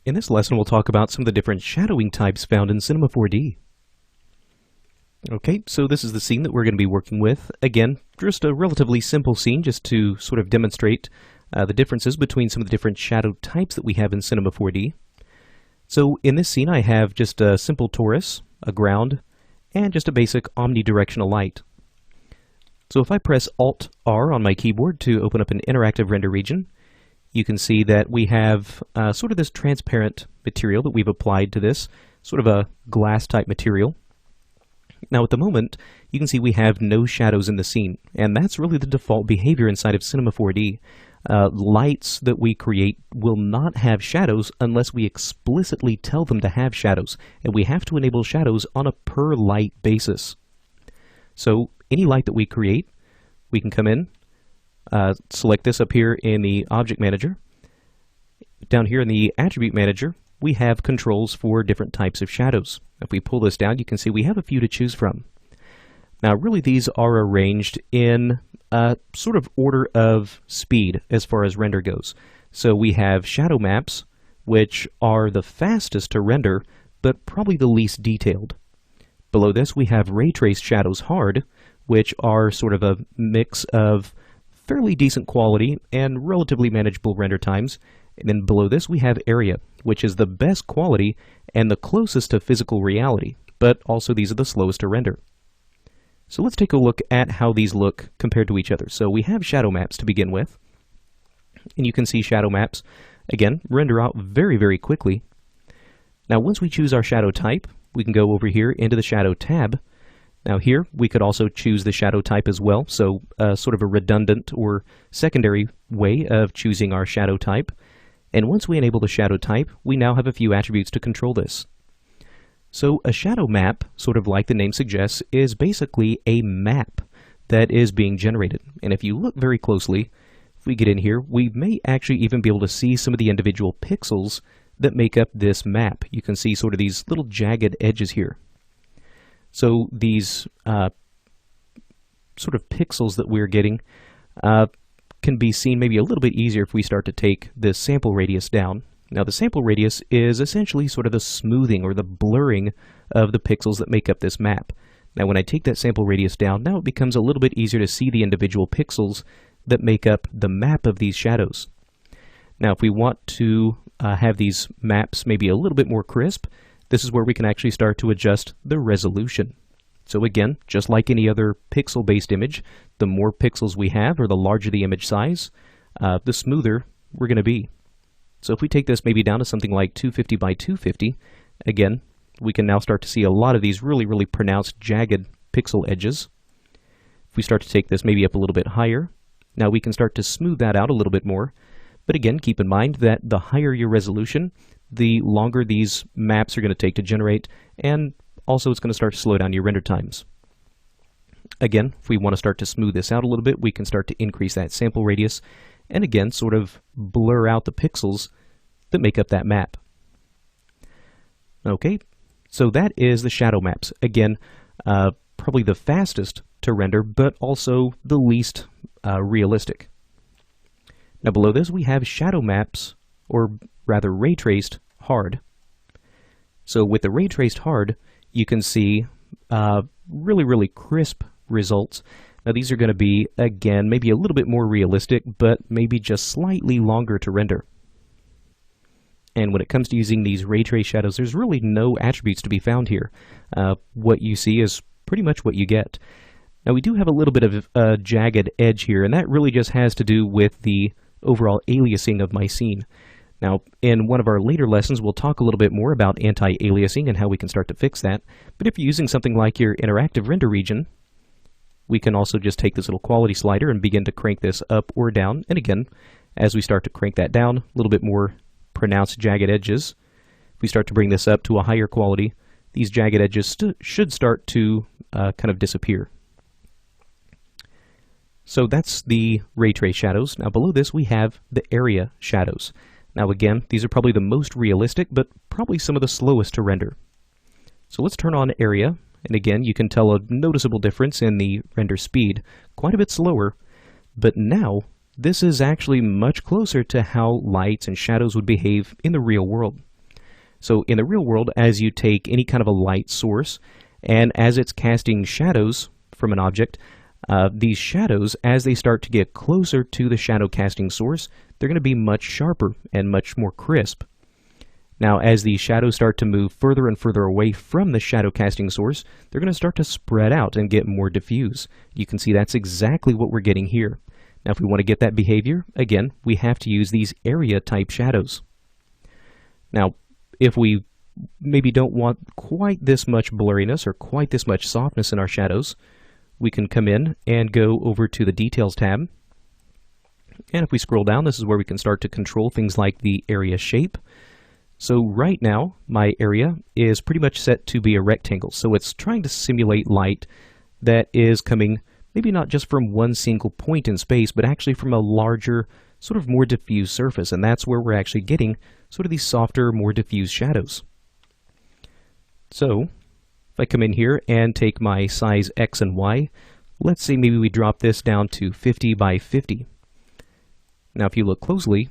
In this lesson, we'll talk about some of the different shadowing types found in Cinema 4D. Okay, so this is the scene that we're going to be working with. Again, just a relatively simple scene just to sort of demonstrate the differences between some of the different shadow types that we have in Cinema 4D. So in this scene, I have just a simple torus, a ground, and just a basic omnidirectional light. So if I press Alt-R on my keyboard to open up an interactive render region, you can see that we have sort of this transparent material that we've applied to this, sort of a glass type material. Now at the moment, you can see we have no shadows in the scene, and that's really the default behavior inside of Cinema 4D. Lights that we create will not have shadows unless we explicitly tell them to have shadows, and we have to enable shadows on a per light basis. So any light that we create, we can come in, select this up here in the Object Manager. Down here in the Attribute Manager, we have controls for different types of shadows. If we pull this down, you can see we have a few to choose from. Now really these are arranged in sort of order of speed as far as render goes. So we have shadow maps, which are the fastest to render, but probably the least detailed. Below this we have ray traced shadows hard, which are sort of a mix of fairly decent quality and relatively manageable render times. And then below this we have area, which is the best quality and the closest to physical reality, but also these are the slowest to render. So let's take a look at how these look compared to each other. So we have shadow maps to begin with, and you can see shadow maps, again, render out very, very quickly. Now once we choose our shadow type, we can go over here into the shadow tab. Now here, we could also choose the shadow type as well, so sort of a redundant or secondary way of choosing our shadow type. And once we enable the shadow type, we now have a few attributes to control this. So a shadow map, sort of like the name suggests, is basically a map that is being generated. And if you look very closely, if we get in here, we may actually even be able to see some of the individual pixels that make up this map. You can see sort of these little jagged edges here. So these sort of pixels that we're getting can be seen maybe a little bit easier if we start to take the sample radius down. Now the sample radius is essentially sort of the smoothing or the blurring of the pixels that make up this map. Now when I take that sample radius down, now it becomes a little bit easier to see the individual pixels that make up the map of these shadows. Now if we want to have these maps maybe a little bit more crisp, this is where we can actually start to adjust the resolution. So again, just like any other pixel-based image, the more pixels we have, or the larger the image size, the smoother we're going to be. So if we take this maybe down to something like 250 by 250, again, we can now start to see a lot of these really, really pronounced jagged pixel edges. If we start to take this maybe up a little bit higher, now we can start to smooth that out a little bit more. But again, keep in mind that the higher your resolution, the longer these maps are going to take to generate, and also it's going to start to slow down your render times. Again, if we want to start to smooth this out a little bit, we can start to increase that sample radius, and again, sort of blur out the pixels that make up that map. Okay, so that is the shadow maps. Again, probably the fastest to render, but also the least realistic. Now below this we have shadow maps, or rather ray traced hard. So with the ray traced hard, you can see really, really crisp results. Now these are going to be, again, maybe a little bit more realistic, but maybe just slightly longer to render. And when it comes to using these ray trace shadows, there's really no attributes to be found here. What you see is pretty much what you get. Now we do have a little bit of a jagged edge here, and that really just has to do with the overall aliasing of my scene. Now, in one of our later lessons, we'll talk a little bit more about anti-aliasing and how we can start to fix that. But if you're using something like your interactive render region, we can also just take this little quality slider and begin to crank this up or down. And again, as we start to crank that down, a little bit more pronounced jagged edges. If we start to bring this up to a higher quality, these jagged edges should start to kind of disappear. So that's the ray trace shadows. Now below this we have the area shadows. Now again, these are probably the most realistic, but probably some of the slowest to render. So let's turn on area, and again, you can tell a noticeable difference in the render speed, quite a bit slower, but now this is actually much closer to how lights and shadows would behave in the real world. So in the real world, as you take any kind of a light source, and as it's casting shadows from an object, these shadows, as they start to get closer to the shadow casting source, they're going to be much sharper and much more crisp. Now, as the shadows start to move further and further away from the shadow casting source, they're going to start to spread out and get more diffuse. You can see that's exactly what we're getting here. Now, if we want to get that behavior, again, we have to use these area type shadows. Now, if we maybe don't want quite this much blurriness or quite this much softness in our shadows, we can come in and go over to the Details tab. And if we scroll down, this is where we can start to control things like the area shape. So right now, my area is pretty much set to be a rectangle. So it's trying to simulate light that is coming maybe not just from one single point in space, but actually from a larger, sort of more diffuse surface. And that's where we're actually getting sort of these softer, more diffuse shadows. So if I come in here and take my size X and Y, let's say maybe we drop this down to 50 by 50. Now if you look closely,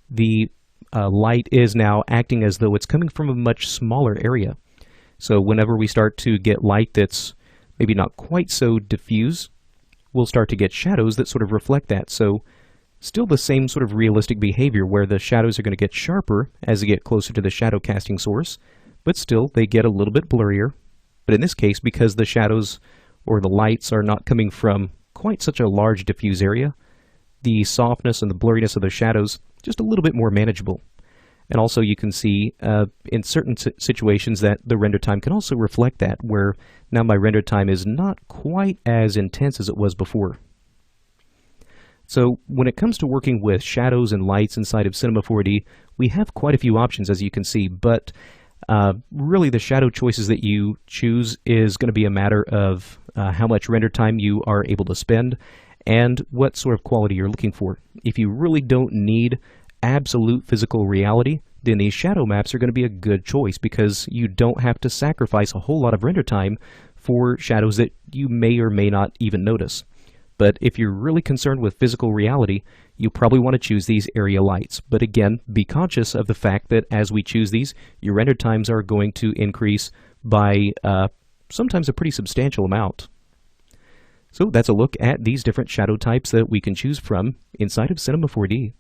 the light is now acting as though it's coming from a much smaller area. So whenever we start to get light that's maybe not quite so diffuse, we'll start to get shadows that sort of reflect that. So still the same sort of realistic behavior where the shadows are going to get sharper as they get closer to the shadow casting source, but still they get a little bit blurrier. But in this case, because the shadows or the lights are not coming from quite such a large diffuse area, the softness and the blurriness of the shadows just a little bit more manageable. And also you can see in certain situations that the render time can also reflect that, where now my render time is not quite as intense as it was before. So when it comes to working with shadows and lights inside of Cinema 4D, we have quite a few options, as you can see, but really the shadow choices that you choose is going to be a matter of how much render time you are able to spend and what sort of quality you're looking for. If you really don't need absolute physical reality, then these shadow maps are going to be a good choice because you don't have to sacrifice a whole lot of render time for shadows that you may or may not even notice. But if you're really concerned with physical reality, you probably want to choose these area lights. But again, be conscious of the fact that as we choose these, your render times are going to increase by sometimes a pretty substantial amount. So that's a look at these different shadow types that we can choose from inside of Cinema 4D.